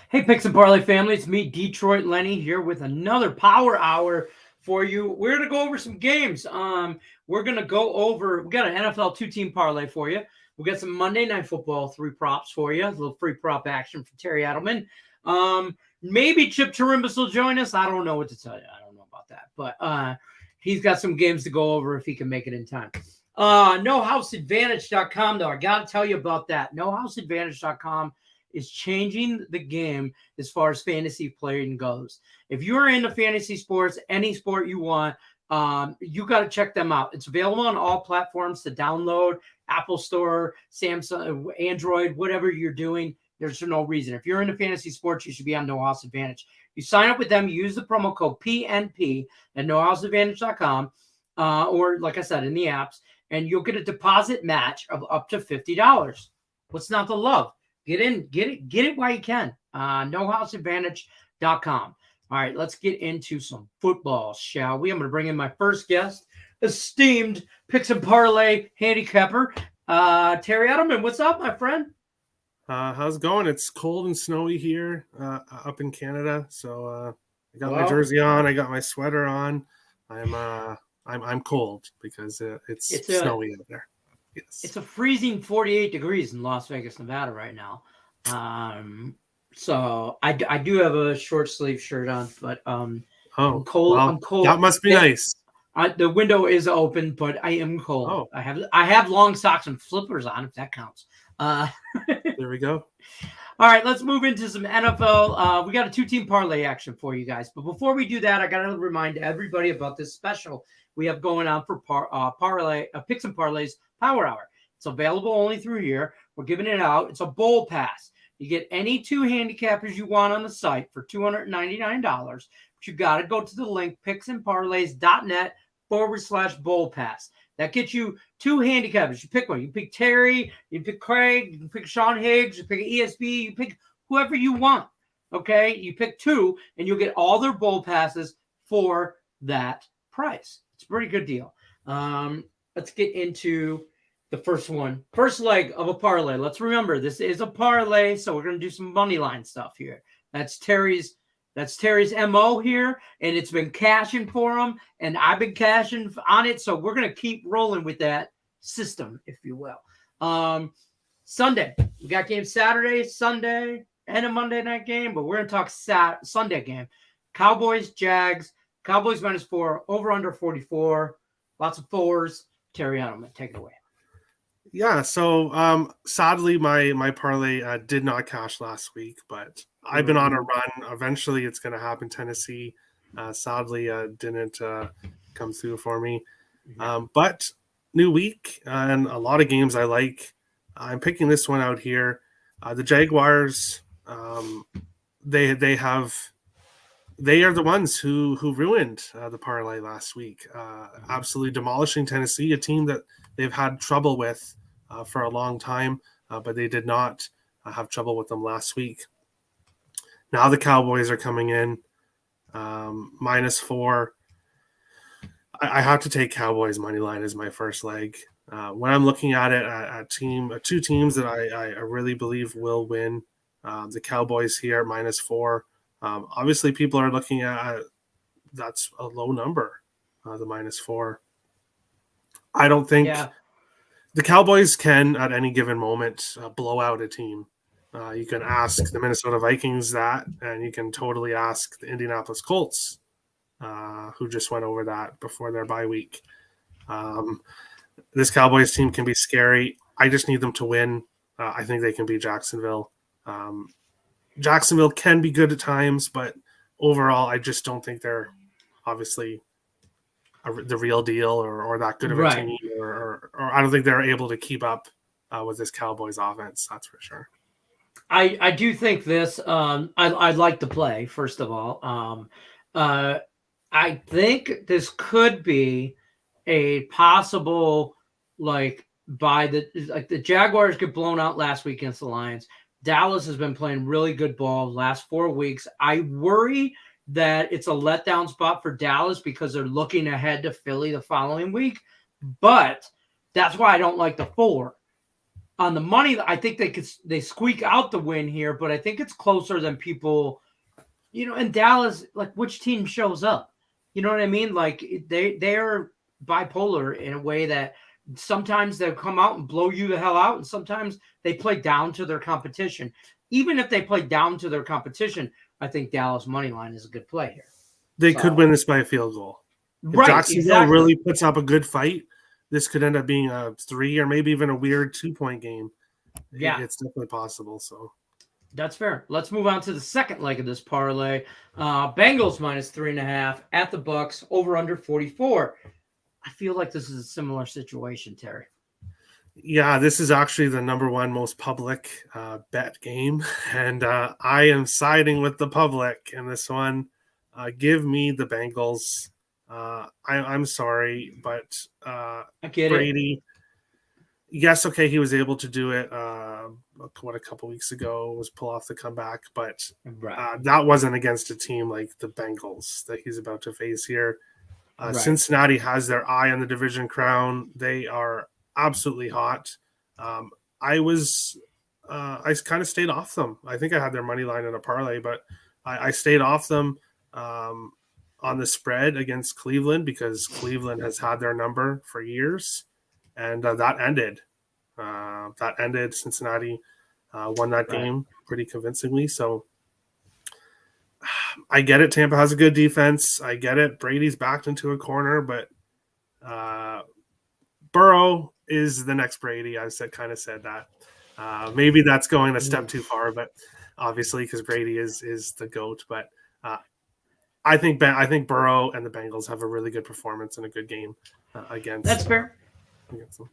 Hey, Picks and Parlay family, it's me, Detroit Lenny, here with another Power Hour for you. We're going to go over some games. We're going to go over, we got an NFL two-team parlay for you. We got some Monday Night Football 3 props for you, a little free prop action from Terry Adelman. Maybe Chip Chirimbus will join us. I don't know what to tell you. I don't know about that, but he's got some games to go over if he can make it in time. NoHouseAdvantage.com, though. I got to tell you about that. NoHouseAdvantage.com is changing the game as far as fantasy playing goes. If you're into fantasy sports, any sport you want, you got to check them out. It's available on all platforms to download, Apple Store, Samsung, Android, whatever you're doing. There's no reason. If you're into fantasy sports, you should be on No House Advantage. You sign up with them, you use the promo code PNP at NoHouseAdvantage.com, or like I said, in the apps, and you'll get a deposit match of up to $50. What's not to love? Get it while you can. NoHouseAdvantage.com. All right, let's get into some football, shall we? I'm going to bring in my first guest, esteemed Picks and Parlay handicapper, Terry Edelman. What's up, my friend? How's it going? It's cold and snowy here up in Canada. So I got my jersey on. I got my sweater on. I'm cold because it's snowy out there. Yes. It's a freezing 48 degrees in Las Vegas, Nevada right now. So I do have a short sleeve shirt on, but I'm cold. Well, I'm cold. That must be nice. The window is open, but I am cold. Oh. I have long socks and flippers on, if that counts. There we go. All right, let's move into some NFL. We got a two-team parlay action for you guys. But before we do that, I got to remind everybody about this special we have going on for Picks and Parlays Power Hour. It's available only through here. We're giving it out. It's a bowl pass. You get any two handicappers you want on the site for $299. But you got to go to the link picksandparlays.net/bowl pass. That gets you two handicappers. You pick one. You pick Terry. You pick Craig. You can pick Sean Higgs. You pick ESB. You pick whoever you want. Okay? You pick two, and you'll get all their bowl passes for that price. It's a pretty good deal. Let's get into the first one. First leg of a parlay. Let's remember, this is a parlay, so we're going to do some money line stuff here. That's Terry's MO here, and it's been cashing for him, and I've been cashing on it, so we're going to keep rolling with that system, if you will. Sunday. We got games Saturday, Sunday, and a Monday night game, but we're going to talk Sunday game. Cowboys, Jags. Cowboys -4, over under 44. Lots of fours. Terry Edelman, take it away. Yeah, so sadly my parlay did not cash last week, but I've been on a run. Eventually it's going to happen. Tennessee sadly didn't come through for me. But new week and a lot of games I like. I'm picking this one out here. The Jaguars, they are the ones who ruined the parlay last week, absolutely demolishing Tennessee, a team that they've had trouble with for a long time, but they did not have trouble with them last week. Now the Cowboys are coming in -4. I have to take Cowboys money line as my first leg. When I'm looking at it, two teams that I really believe will win, the Cowboys here at -4. Obviously, people are looking at that's a low number, the -4. I don't think the Cowboys can, at any given moment, blow out a team. You can ask the Minnesota Vikings that, and you can totally ask the Indianapolis Colts, who just went over that before their bye week. This Cowboys team can be scary. I just need them to win. I think they can beat Jacksonville. Jacksonville can be good at times, but overall, I just don't think they're obviously the real deal or that good of a team, or I don't think they're able to keep up with this Cowboys offense. That's for sure. I do think this. I'd like to play, first of all. I think this could be a possible, the Jaguars get blown out last week against the Lions. Dallas has been playing really good ball the last 4 weeks. I worry that it's a letdown spot for Dallas because they're looking ahead to Philly the following week. But that's why I don't like the 4. On the money, I think they squeak out the win here, but I think it's closer than people, in Dallas, like which team shows up? You know what I mean? Like they're bipolar in a way that sometimes they'll come out and blow you the hell out, and sometimes they play down to their competition. Even if they play down to their competition, I think Dallas money line is a good play here. They could win this by a field goal. If Jacksonville really puts up a good fight, this could end up being a 3 or maybe even a weird 2-point game. Yeah, it's definitely possible. So that's fair. Let's move on to the second leg of this parlay. Bengals minus 3.5 at the Bucks, over under 44. I feel like this is a similar situation, Terry. Yeah, this is actually the number one most public bet game, and I am siding with the public in this one. Give me the Bengals. I'm sorry, but I get Brady. Yes, okay, he was able to do it. A couple weeks ago was pull off the comeback, but that wasn't against a team like the Bengals that he's about to face here. Cincinnati has their eye on the division crown. They are absolutely hot. I kind of stayed off them. I think I had their money line in a parlay, but I stayed off them on the spread against Cleveland because Cleveland has had their number for years, and that ended. Cincinnati won that game pretty convincingly. So I get it. Tampa has a good defense. I get it. Brady's backed into a corner, but Burrow is the next Brady. I've kind of said that. Maybe that's going a step too far, but obviously because Brady is the GOAT. But I think Burrow and the Bengals have a really good performance and a good game against. That's fair. Against them.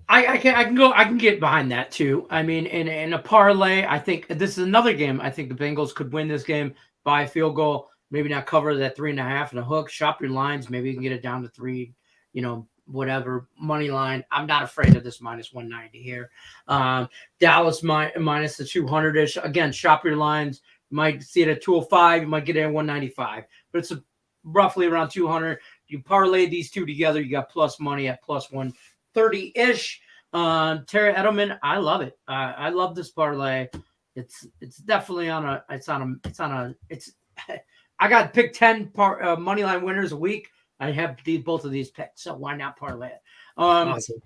I can get behind that too. I mean, in a parlay, I think this is another game. I think the Bengals could win this game by a field goal. Maybe not cover that 3.5 and a hook. Shop your lines. Maybe you can get it down to 3. Whatever money line. I'm not afraid of this minus 190 here. Dallas minus the 200-ish. Again, shop your lines. You might see it at 205. You might get it at 195, but it's roughly around 200. You parlay these two together, you got plus money at plus 130-ish. Terry Edelman, I love it. I love this parlay. It's definitely I got to pick 10 money line winners a week. I have both of these picks, so why not parlay it? Awesome.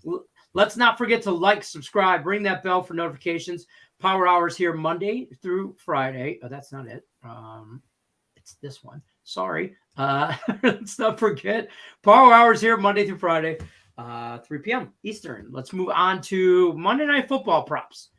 Let's not forget to like, subscribe, ring that bell for notifications. Power Hours here Monday through Friday. Oh, that's not it. It's this one. Sorry. Let's not forget. Power Hours here Monday through Friday, 3 p.m. Eastern. Let's move on to Monday Night Football props.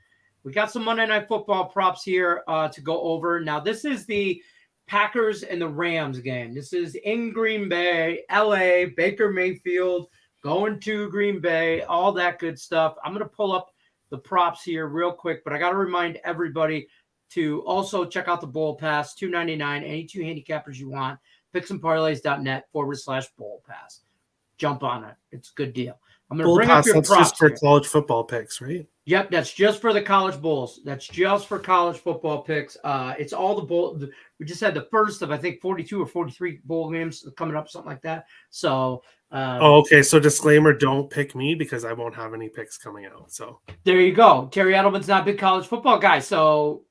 We got some Monday Night Football props here to go over. Now, this is the Packers and the Rams game. This is in Green Bay, LA, Baker Mayfield, going to Green Bay, all that good stuff. I'm going to pull up the props here real quick, but I got to remind everybody to also check out the Bowl Pass, $2.99, any 2 handicappers you want, picksandparlays.net/Bowl Pass. Jump on it. It's a good deal. I'm going to bring up your props. That's just for college football picks, right? Yep, that's just for the college bowls. That's just for college football picks. It's all the bowl. We just had the first of, I think, 42 or 43 bowl games coming up, something like that. So, okay. So disclaimer: don't pick me because I won't have any picks coming out. So there you go. Terry Edelman's not a big college football guy, so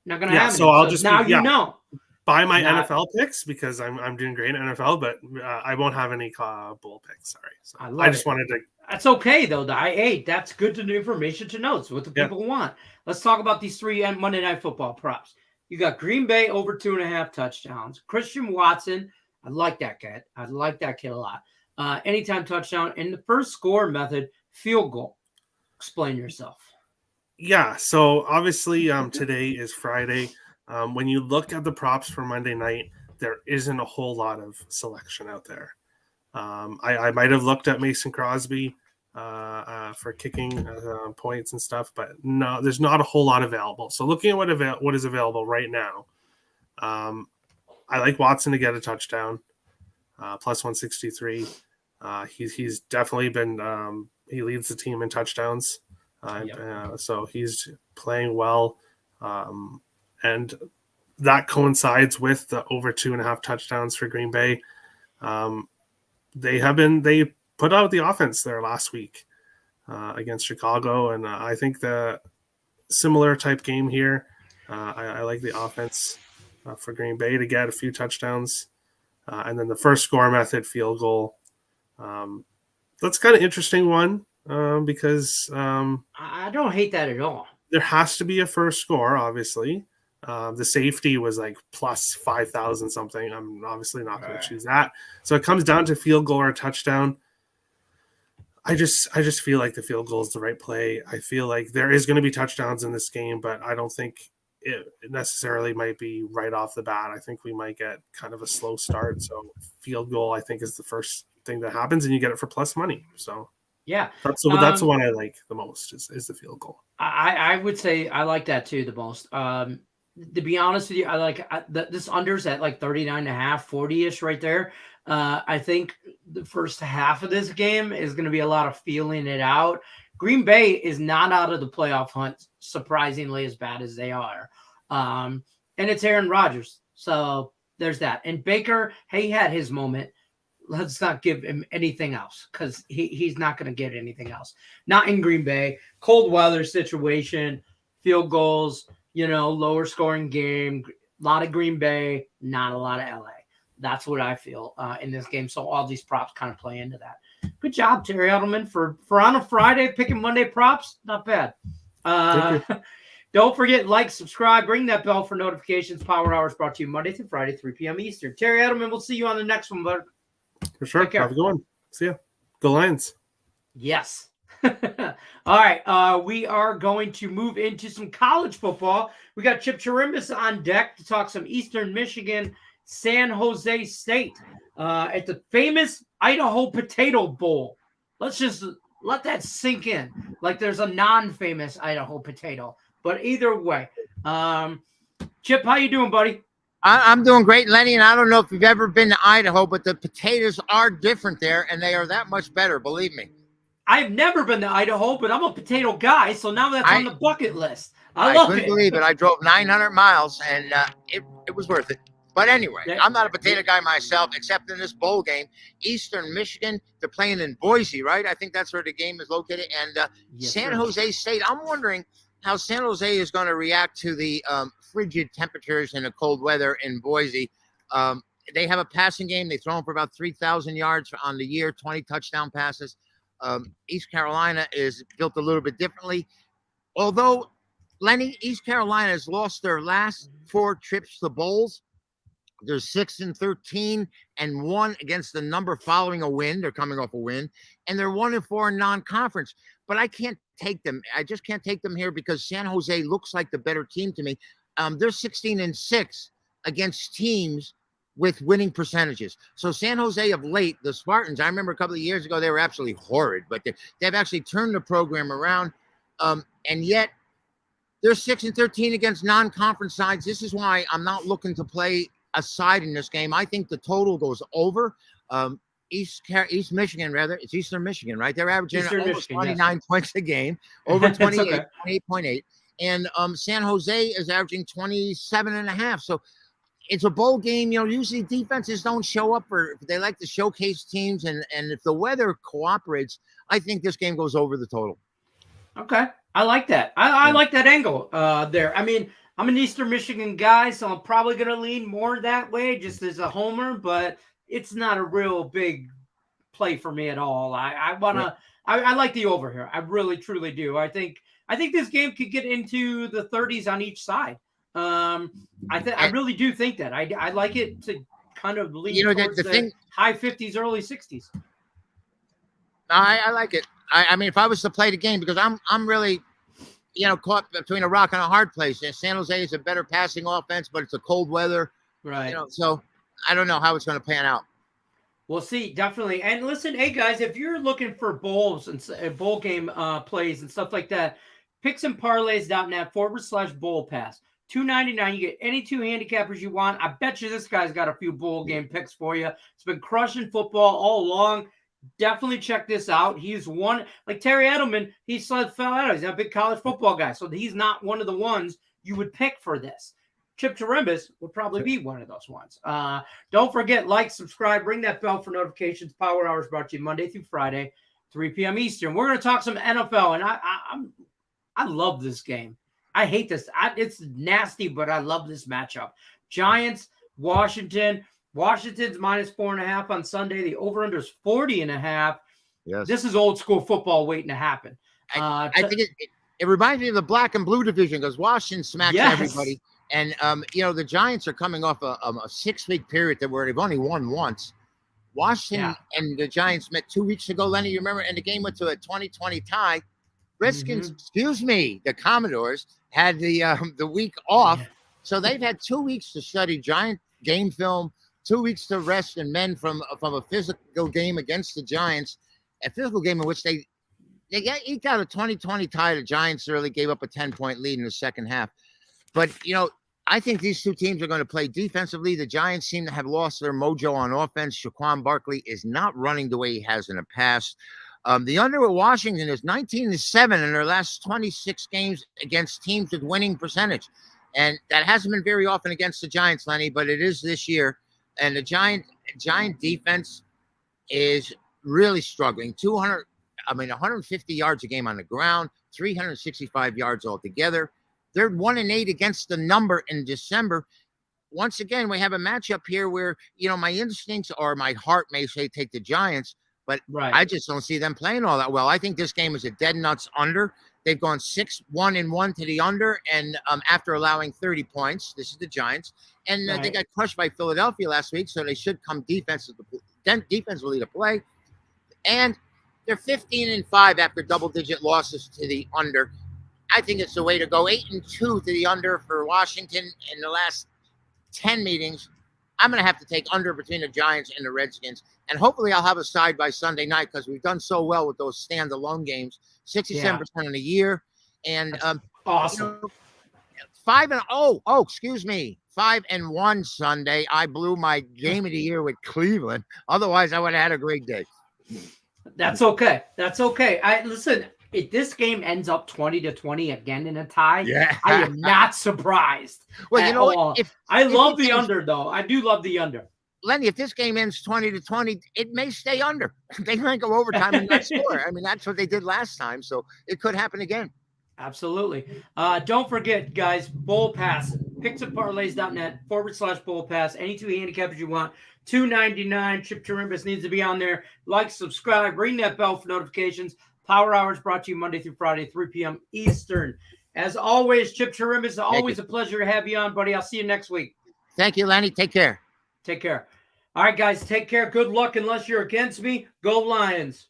not going to have. So I'll just you know. Buy my NFL picks because I'm doing great in NFL, but I won't have any bowl picks. Sorry. So I just wanted to. That's okay, though. That's good information to know. It's what the people want. Let's talk about these 3 Monday Night Football props. You got Green Bay over 2.5 touchdowns. Christian Watson, I like that kid. I like that kid a lot. Anytime touchdown. And the first score method, field goal. Explain yourself. Yeah, so obviously today is Friday. When you look at the props for Monday night, there isn't a whole lot of selection out there. I might have looked at Mason Crosby for kicking points and stuff, but no, there's not a whole lot available. So looking at what is available right now, I like Watson to get a touchdown, plus 163. He's definitely been he leads the team in touchdowns, so he's playing well, and that coincides with the over 2.5 touchdowns for Green Bay. They put out the offense there last week. against Chicago, and I think the similar type game here. I like the offense for Green Bay to get a few touchdowns, and then the first score method, field goal. That's kind of interesting one because I don't hate that at all. there has to be a first score, obviously. The safety was like plus 5,000 something. I'm obviously not going to choose that. So it comes down to field goal or touchdown. I just feel like the field goal is the right play. I feel like there is going to be touchdowns in this game, but I don't think it necessarily might be right off the bat. I think we might get kind of a slow start. So field goal, I think, is the first thing that happens, and you get it for plus money. So yeah, that's the one I like the most is the field goal. I would say I like that too the most. To be honest with you, I like this under's at like 39.5, 40-ish right there. I think the first half of this game is going to be a lot of feeling it out. Green Bay is not out of the playoff hunt, surprisingly, as bad as they are. And it's Aaron Rodgers. So there's that. And Baker, he had his moment. Let's not give him anything else because he's not going to get anything else. Not in Green Bay. Cold weather situation, field goals, lower scoring game, a lot of Green Bay, not a lot of LA. That's what I feel in this game. So all these props kind of play into that. Good job, Terry Edelman, for on a Friday picking Monday props. Not bad. Don't forget, like, subscribe, ring that bell for notifications. Power Hours brought to you Monday through Friday, 3 p.m. Eastern. Terry Edelman, we'll see you on the next one, bud. For sure. Have a good one. See ya. Go Lions. Yes. All right. We are going to move into some college football. We got Chip Chirimbus on deck to talk some Eastern Michigan, San Jose State at the famous Idaho Potato Bowl. Let's just let that sink in. Like there's a non-famous Idaho potato. But either way, Chip, how you doing, buddy? I'm doing great, Lenny, and I don't know if you've ever been to Idaho, but the potatoes are different there, and they are that much better, believe me. I've never been to Idaho, but I'm a potato guy, so now that's on the bucket list. I couldn't believe it. I drove 900 miles, and it was worth it. But anyway, I'm not a potato guy myself, except in this bowl game. Eastern Michigan, they're playing in Boise, right? I think that's where the game is located. And San Jose State, I'm wondering how San Jose is going to react to the frigid temperatures and the cold weather in Boise. They have a passing game. They throw them for about 3,000 yards on the year, 20 touchdown passes. East Carolina is built a little bit differently. Although, Lenny, East Carolina has lost their last 4 trips to bowls. They're 6-13 and 1 against the number following a win. They're coming off a win, and they're 1-4 in non-conference. But I can't take them. I just can't take them here because San Jose looks like the better team to me. They're 16-6 against teams with winning percentages. So San Jose of late, the Spartans, I remember a couple of years ago, they were absolutely horrid, but they've actually turned the program around. And yet they're 6-13 against non-conference sides. This is why I'm not looking to play a side in this game. I think the total goes over. East Michigan, rather. It's Eastern Michigan, right? They're averaging almost 29 points a game, over 28, okay. 28.8. And San Jose is averaging 27.5. So it's a bowl game. Usually defenses don't show up they like to showcase teams. And if the weather cooperates, I think this game goes over the total. Okay. I like that. I like that angle there. I mean, I'm an Eastern Michigan guy, so I'm probably going to lean more that way just as a homer, but it's not a real big play for me at all. I like the over here. I really, truly do. I think this game could get into the 30s on each side. I really do think that. I like it to kind of lean towards the high 50s, early 60s. I like it. I mean, if I was to play the game, because I'm really, caught between a rock and a hard place. San Jose is a better passing offense, but it's a cold weather. Right. So I don't know how it's going to pan out. We'll see, definitely. And listen, hey, guys, if you're looking for bowls and bowl game plays and stuff like that, picksandparlays.net/bowl pass. $2.99. You get any 2 handicappers you want. I bet you this guy's got a few bowl game picks for you. It's been crushing football all along. Definitely check this out. He's one, like Terry Edelman, he fell out. He's a big college football guy, so he's not one of the ones you would pick for this. Chip Chirimbus would probably be one of those ones. Don't forget, like, subscribe, ring that bell for notifications. Power Hours brought to you Monday through Friday, 3 p.m. Eastern. We're going to talk some NFL, and I love this game. I hate this. It's nasty, but I love this matchup. Giants, Washington. Washington's -4.5 on Sunday. The over-under is 40.5. Yes. This is old school football waiting to happen. I think it reminds me of the black and blue division because Washington smacks everybody. And, the Giants are coming off a 6-week period where they've only won once. Washington and the Giants met 2 weeks ago, Lenny, you remember? And the game went to a 20-20 tie. Redskins, the Commodores, had the week off. Yeah. So they've had 2 weeks to study Giant game film, 2 weeks to rest and mend from a physical game against the Giants, a physical game in which they eked out a 20-20 tie. The Giants early gave up a 10-point lead in the second half. But, I think these two teams are going to play defensively. The Giants seem to have lost their mojo on offense. Saquon Barkley is not running the way he has in the past. The under at Washington is 19-7 in their last 26 games against teams with winning percentage. And that hasn't been very often against the Giants, Lenny, but it is this year. And the Giant defense is really struggling. 150 yards a game on the ground, 365 yards altogether. They're 1-8 against the number in December. Once again, we have a matchup here where, my instincts or my heart may say take the Giants, but I just don't see them playing all that well. I think this game is a dead nuts under. They've gone 6-1-1 to the under, and after allowing 30 points, this is the Giants, and they got crushed by Philadelphia last week, so they should come defensively to play. And they're 15-5 after double-digit losses to the under. I think it's the way to go. 8-2 to the under for Washington in the last 10 meetings. I'm going to have to take under between the Giants and the Redskins. And hopefully I'll have a side by Sunday night because we've done so well with those standalone games. 67% in a year. And awesome. 5-1 Sunday. I blew my game of the year with Cleveland. Otherwise, I would have had a great day. That's okay. Listen. If this game ends up 20-20 again in a tie, I am not surprised. Well, I love the under, though. I do love the under. Lenny, if this game ends 20-20, it may stay under. They might go overtime and not score. I mean, that's what they did last time, so it could happen again. Absolutely. Don't forget, guys, Bowl Pass. picksandparlays.net/Bowl Pass. Any two handicappers you want. $2.99. Chip Chirimbus needs to be on there. Like, subscribe, ring that bell for notifications. Power Hours brought to you Monday through Friday, 3 p.m. Eastern. As always, Chip Chirimbus, always a pleasure to have you on, buddy. I'll see you next week. Thank you, Lenny. Take care. Take care. All right, guys, take care. Good luck unless you're against me. Go Lions.